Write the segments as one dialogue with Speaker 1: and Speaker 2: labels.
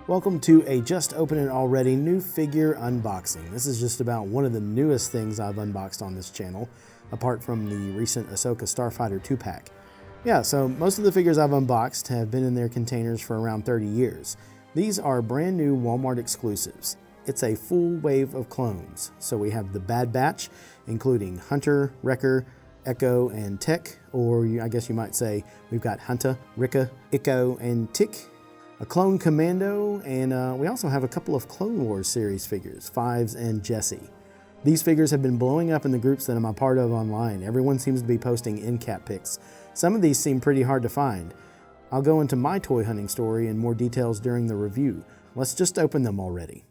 Speaker 1: Welcome to a just open and already new figure unboxing. This is just about one of the newest things I've unboxed on this channel, apart from the recent Ahsoka Starfighter 2-pack. Yeah, so most of the figures I've unboxed have been in their containers for around 30 years. These are brand new Walmart exclusives. It's a full wave of clones. So we have the Bad Batch, including Hunter, Wrecker, Echo, and Tech, or I guess you might say we've got Hunter, Ricka, Echo, and Tick. A clone Commando, and we also have a couple of Clone Wars series figures, Fives and Jesse. These figures have been blowing up in the groups that I'm a part of online. Everyone seems to be posting in-cap pics. Some of these seem pretty hard to find. I'll go into my toy hunting story in more details during the review. Let's just open them already.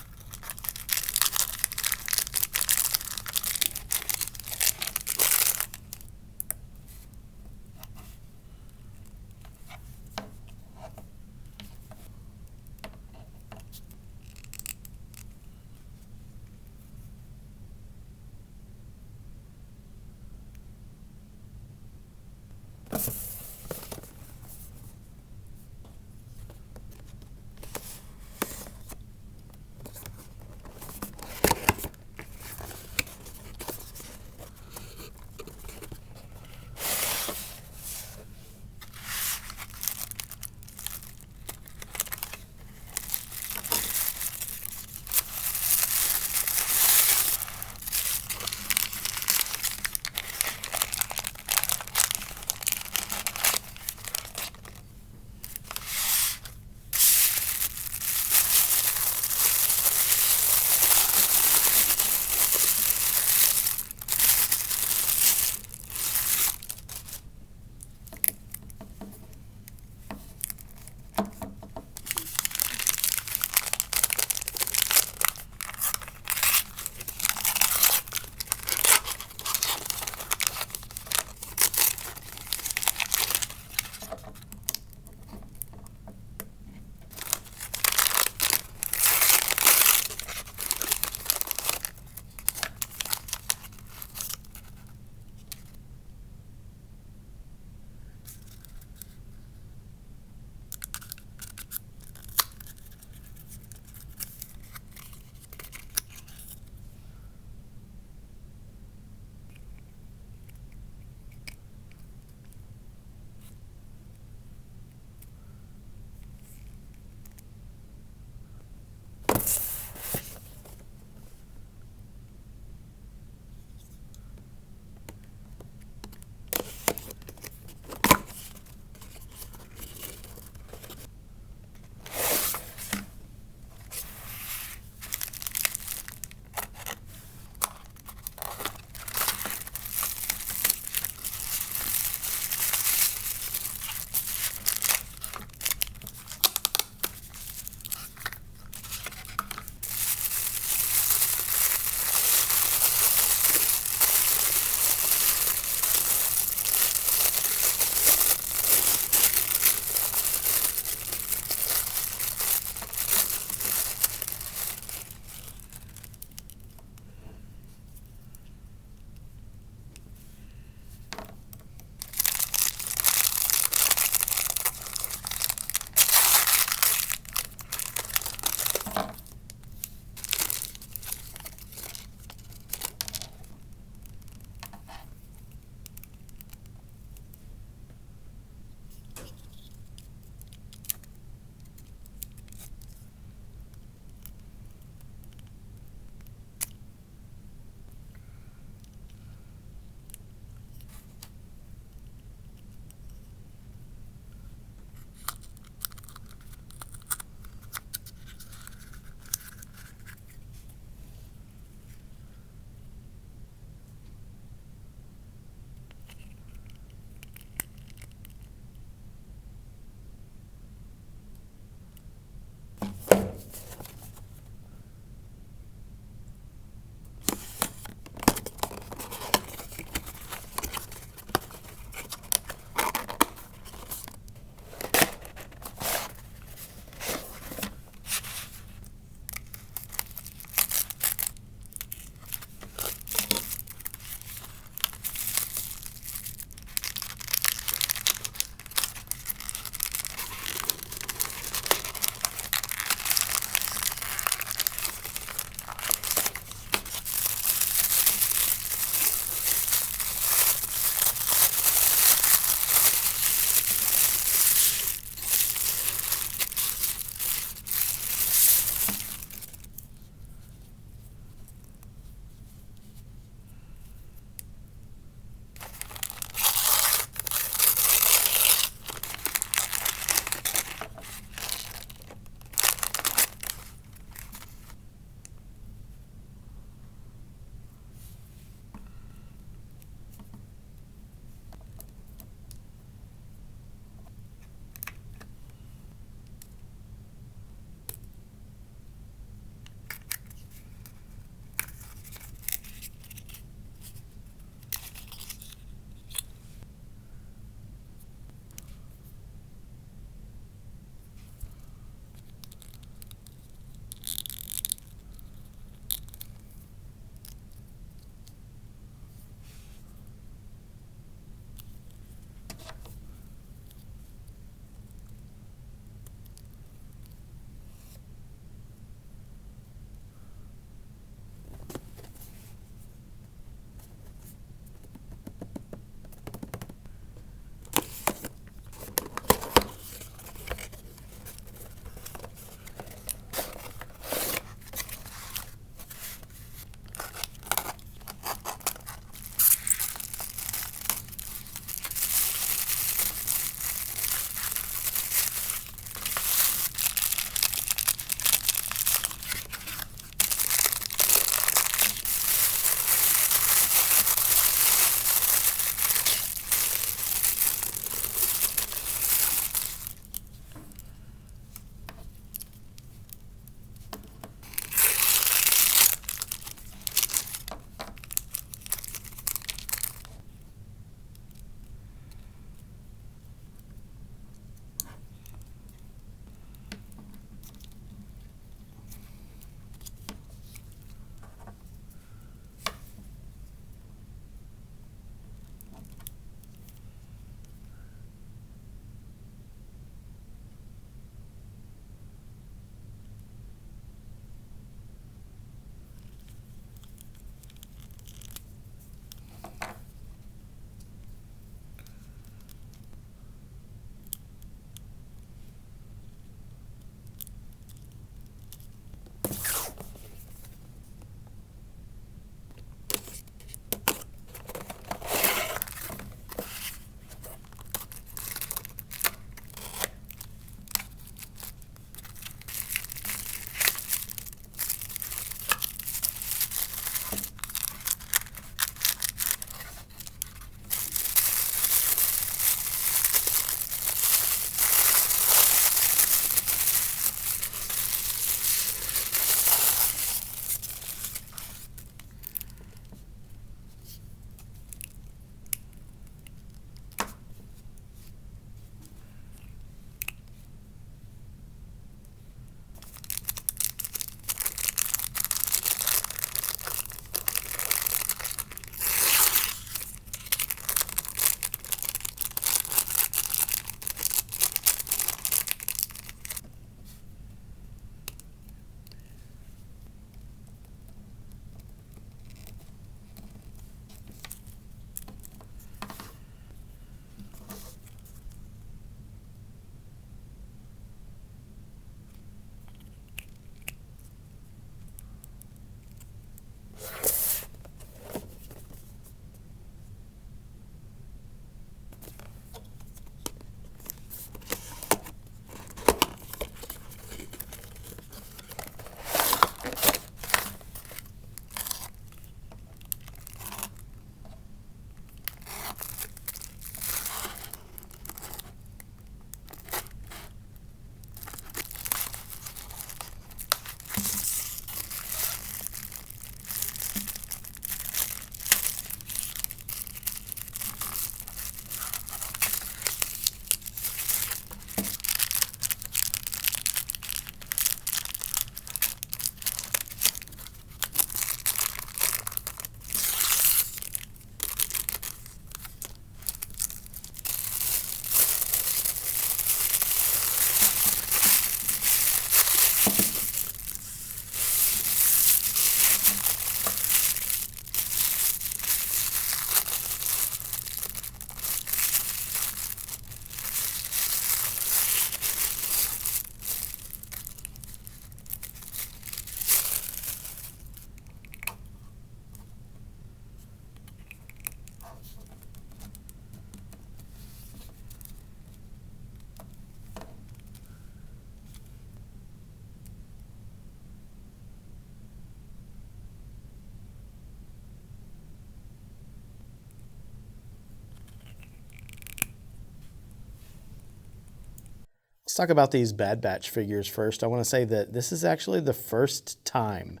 Speaker 1: talk about these Bad Batch figures first. I want to say that this is actually the first time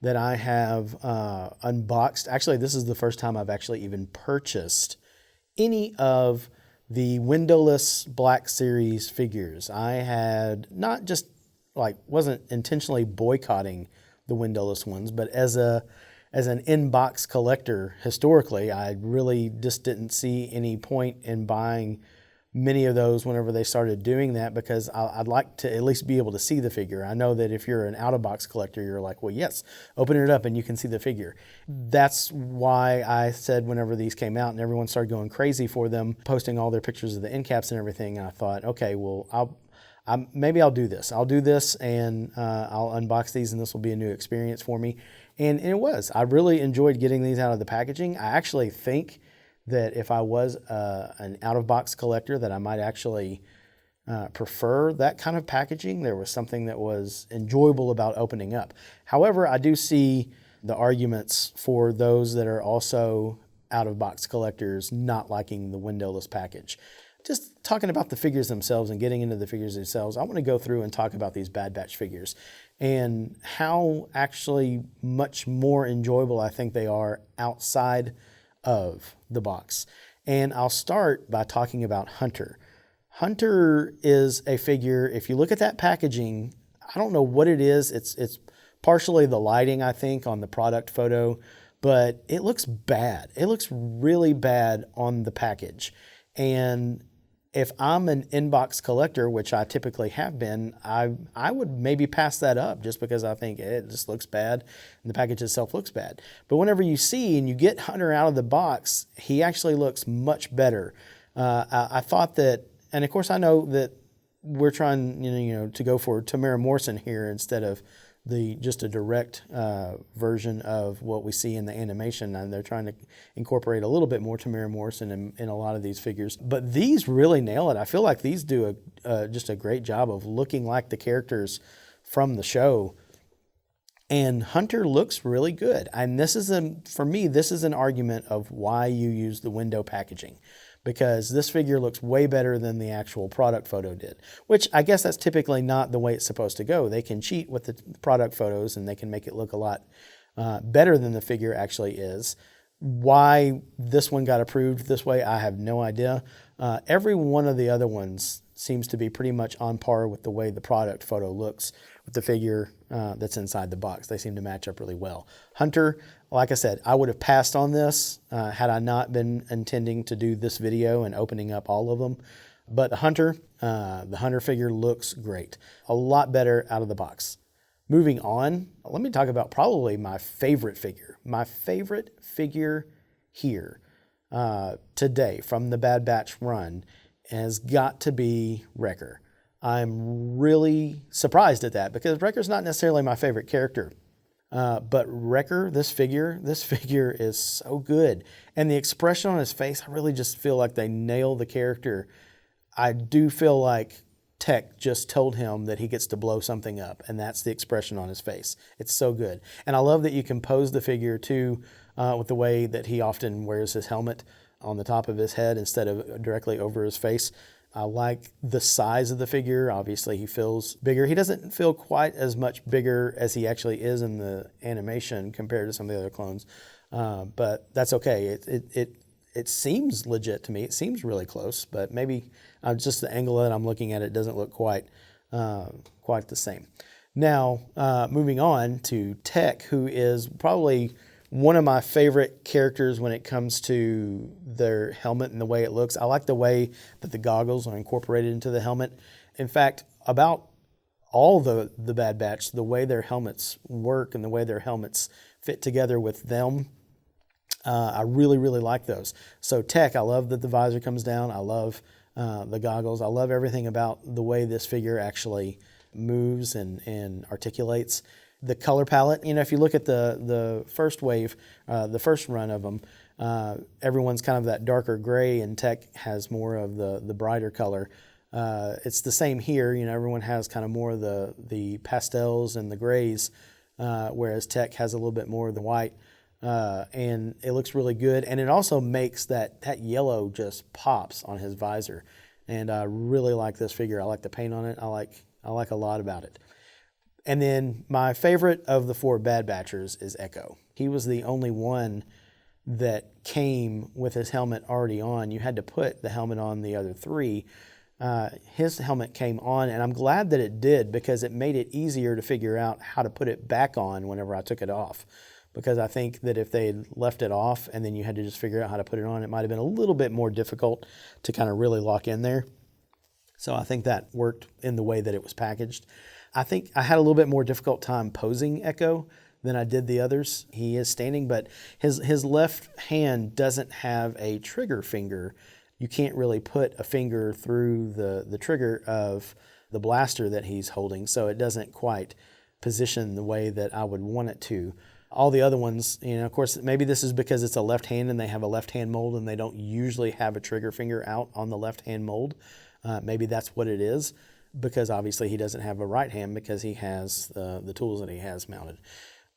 Speaker 1: that I have unboxed. Actually, this is the first time I've actually even purchased any of the windowless Black Series figures. I had not just wasn't intentionally boycotting the windowless ones, but as an in-box collector historically, I really just didn't see any point in buying many of those whenever they started doing that, because I'd like to at least be able to see the figure. I know that if you're an out-of-box collector, you're like, well, yes, open it up and you can see the figure. That's why I said whenever these came out and everyone started going crazy for them, posting all their pictures of the end caps and everything, I thought, okay, well, maybe I'll do this. I'll do this and I'll unbox these, and this will be a new experience for me. And it was. I really enjoyed getting these out of the packaging. I actually think that if I was an out-of-box collector, that I might actually prefer that kind of packaging. There was something that was enjoyable about opening up. However, I do see the arguments for those that are also out-of-box collectors not liking the windowless package. Just talking about the figures themselves and getting into the figures themselves, I want to go through and talk about these Bad Batch figures and how actually much more enjoyable I think they are outside of the box. And I'll start by talking about Hunter. Hunter is a figure, if you look at that packaging, I don't know what it is. It's partially the lighting, I think, on the product photo, but it looks bad. It looks really bad on the package. And if I'm an inbox collector, which I typically have been, I would maybe pass that up just because I think it just looks bad and the package itself looks bad. But whenever you see and you get Hunter out of the box, he actually looks much better. I thought that, and of course I know that we're trying to go for Tamara Morrison here instead of just a direct version of what we see in the animation, and they're trying to incorporate a little bit more Tamara Morrison in a lot of these figures. But these really nail it. I feel like these do just a great job of looking like the characters from the show. And Hunter looks really good. And for me, this is an argument of why you use the window packaging, because this figure looks way better than the actual product photo did, which I guess that's typically not the way it's supposed to go. They can cheat with the product photos and they can make it look a lot better than the figure actually is. Why this one got approved this way, I have no idea. Every one of the other ones seems to be pretty much on par with the way the product photo looks with the figure that's inside the box. They seem to match up really well. Hunter, like I said, I would have passed on this had I not been intending to do this video and opening up all of them. But the Hunter figure looks great. A lot better out of the box. Moving on, let me talk about probably my favorite figure. My favorite figure here today from the Bad Batch run has got to be Wrecker. I'm really surprised at that because Wrecker's not necessarily my favorite character. But Wrecker, this figure is so good. And the expression on his face, I really just feel like they nail the character. I do feel like Tech just told him that he gets to blow something up, and that's the expression on his face. It's so good. And I love that you can pose the figure too with the way that he often wears his helmet on the top of his head instead of directly over his face. I like the size of the figure. Obviously, he feels bigger. He doesn't feel quite as much bigger as he actually is in the animation compared to some of the other clones, but that's okay. It seems legit to me. It seems really close, but maybe just the angle that I'm looking at it doesn't look quite the same. Now, moving on to Tech, who is probably one of my favorite characters when it comes to their helmet and the way it looks. I like the way that the goggles are incorporated into the helmet. In fact, about all the Bad Batch, the way their helmets work and the way their helmets fit together with them, I really, really like those. So Tech, I love that the visor comes down. I love the goggles. I love everything about the way this figure actually moves and articulates. The color palette, if you look at the first wave, the first run of them, everyone's kind of that darker gray, and Tech has more of the brighter color. It's the same here. Everyone has kind of more of the pastels and the grays, whereas Tech has a little bit more of the white. And it looks really good. And it also makes that yellow just pops on his visor. and I really like this figure. I like the paint on it. I like a lot about it. And then my favorite of the 4 Bad Batchers is Echo. He was the only one that came with his helmet already on. You had to put the helmet on the other 3. His helmet came on, and I'm glad that it did, because it made it easier to figure out how to put it back on whenever I took it off. Because I think that if they had left it off and then you had to just figure out how to put it on, it might have been a little bit more difficult to kind of really lock in there. So I think that worked in the way that it was packaged. I think I had a little bit more difficult time posing Echo than I did the others. He is standing, but his left hand doesn't have a trigger finger. You can't really put a finger through the trigger of the blaster that he's holding, so it doesn't quite position the way that I would want it to. All the other ones, of course, maybe this is because it's a left hand and they have a left hand mold and they don't usually have a trigger finger out on the left hand mold. Maybe that's what it is, because obviously he doesn't have a right hand because he has the tools that he has mounted.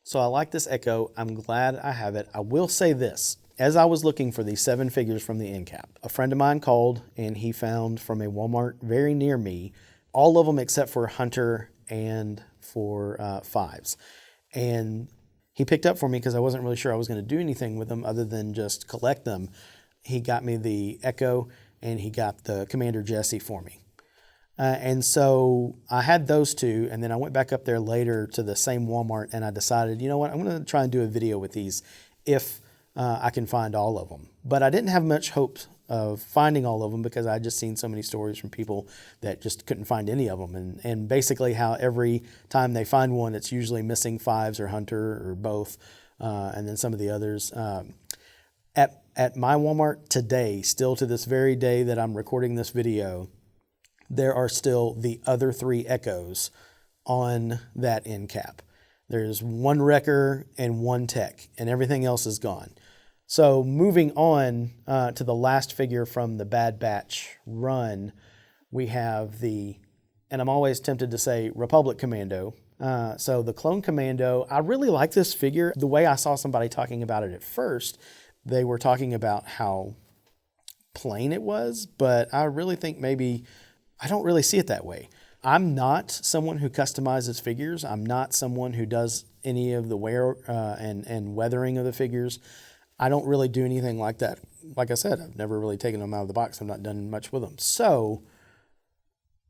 Speaker 1: So I like this Echo. I'm glad I have it. I will say this. As I was looking for these 7 figures from the end cap, a friend of mine called and he found from a Walmart very near me, all of them except for Hunter and for Fives. And he picked up for me because I wasn't really sure I was going to do anything with them other than just collect them. He got me the Echo and he got the Commander Jesse for me. And so I had those 2, and then I went back up there later to the same Walmart and I decided, you know what, I'm going to try and do a video with these if I can find all of them. But I didn't have much hope of finding all of them because I just seen so many stories from people that just couldn't find any of them. And basically how every time they find one, it's usually missing Fives or Hunter or both, and then some of the others. At my Walmart today, still to this very day that I'm recording this video, there are still the other 3 Echoes on that end cap. There's 1 Wrecker and 1 Tech, and everything else is gone. So moving on to the last figure from the Bad Batch run, we have and I'm always tempted to say Republic Commando. So the Clone Commando, I really like this figure. The way I saw somebody talking about it at first, they were talking about how plain it was, but I really think maybe I don't really see it that way. I'm not someone who customizes figures. I'm not someone who does any of the wear and weathering of the figures. I don't really do anything like that. Like I said, I've never really taken them out of the box. I've not done much with them. So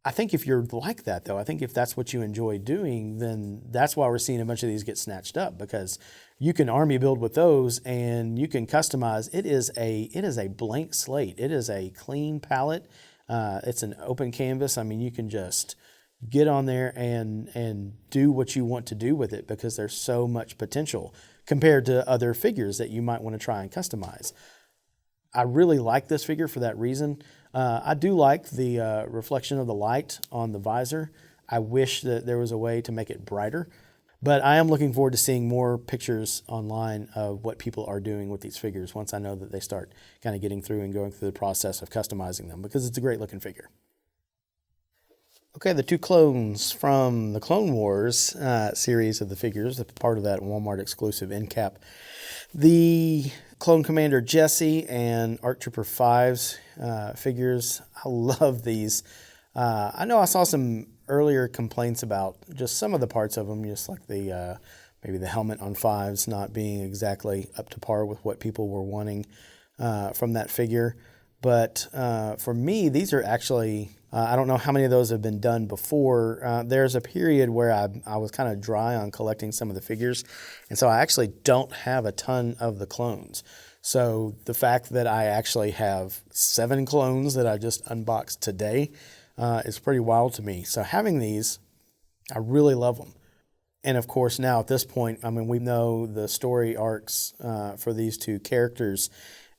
Speaker 1: I think if you're like that, though, I think if that's what you enjoy doing, then that's why we're seeing a bunch of these get snatched up, because you can army build with those and you can customize. It is a blank slate. It is a clean palette. It's an open canvas. I mean, you can just get on there and do what you want to do with it because there's so much potential compared to other figures that you might want to try and customize. I really like this figure for that reason. I do like the reflection of the light on the visor. I wish that there was a way to make it brighter, but I am looking forward to seeing more pictures online of what people are doing with these figures once I know that they start kind of getting through and going through the process of customizing them, because it's a great looking figure. Okay, the 2 clones from the Clone Wars series of the figures, part of that Walmart exclusive end cap. The Clone Commander Jesse and ARC Trooper Fives figures. I love these. I know I saw some earlier complaints about just some of the parts of them, just like the maybe the helmet on Fives not being exactly up to par with what people were wanting from that figure. But for me, these are actually, I don't know how many of those have been done before. There's a period where I was kind of dry on collecting some of the figures, and so I actually don't have a ton of the clones. So the fact that I actually have 7 clones that I just unboxed today is pretty wild to me. So having these, I really love them. And of course now at this point, I mean, we know the story arcs for these 2 characters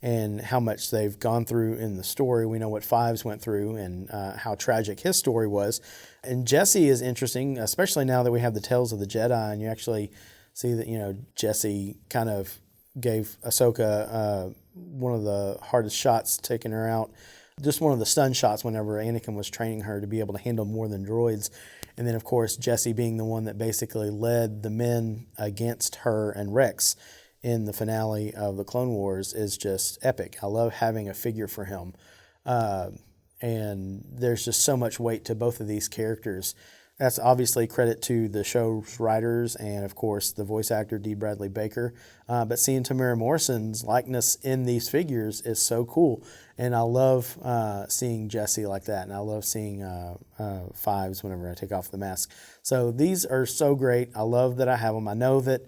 Speaker 1: and how much they've gone through in the story. We know what Fives went through and how tragic his story was. And Jesse is interesting, especially now that we have the Tales of the Jedi, and you actually see that, Jesse kind of gave Ahsoka one of the hardest shots, taking her out. Just one of the stun shots whenever Anakin was training her to be able to handle more than droids. And then, of course, Jesse being the one that basically led the men against her and Rex in the finale of the Clone Wars is just epic. I love having a figure for him. and there's just so much weight to both of these characters. That's obviously credit to the show's writers and, of course, the voice actor D. Bradley Baker. But seeing Tamara Morrison's likeness in these figures is so cool. And I love seeing Jesse like that. And I love seeing Fives whenever I take off the mask. So these are so great. I love that I have them. I know that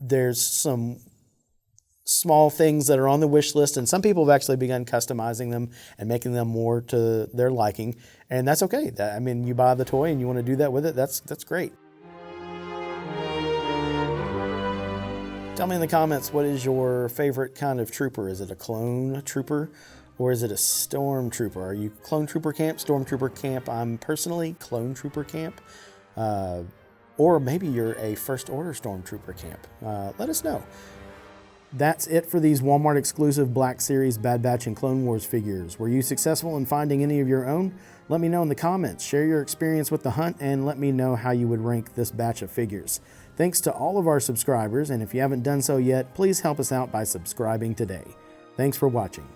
Speaker 1: there's some small things that are on the wish list, and some people have actually begun customizing them and making them more to their liking, and that's okay. I mean, you buy the toy and you want to do that with it, that's great. Tell me in the comments, what is your favorite kind of trooper? Is it a clone trooper or is it a stormtrooper? Are you clone trooper camp, stormtrooper camp? I'm personally clone trooper camp, or maybe you're a first order stormtrooper camp. Let us know. That's it for these Walmart exclusive Black Series Bad Batch and Clone Wars figures. Were you successful in finding any of your own? Let me know in the comments. Share your experience with the hunt and let me know how you would rank this batch of figures. Thanks to all of our subscribers, and if you haven't done so yet, please help us out by subscribing today. Thanks for watching.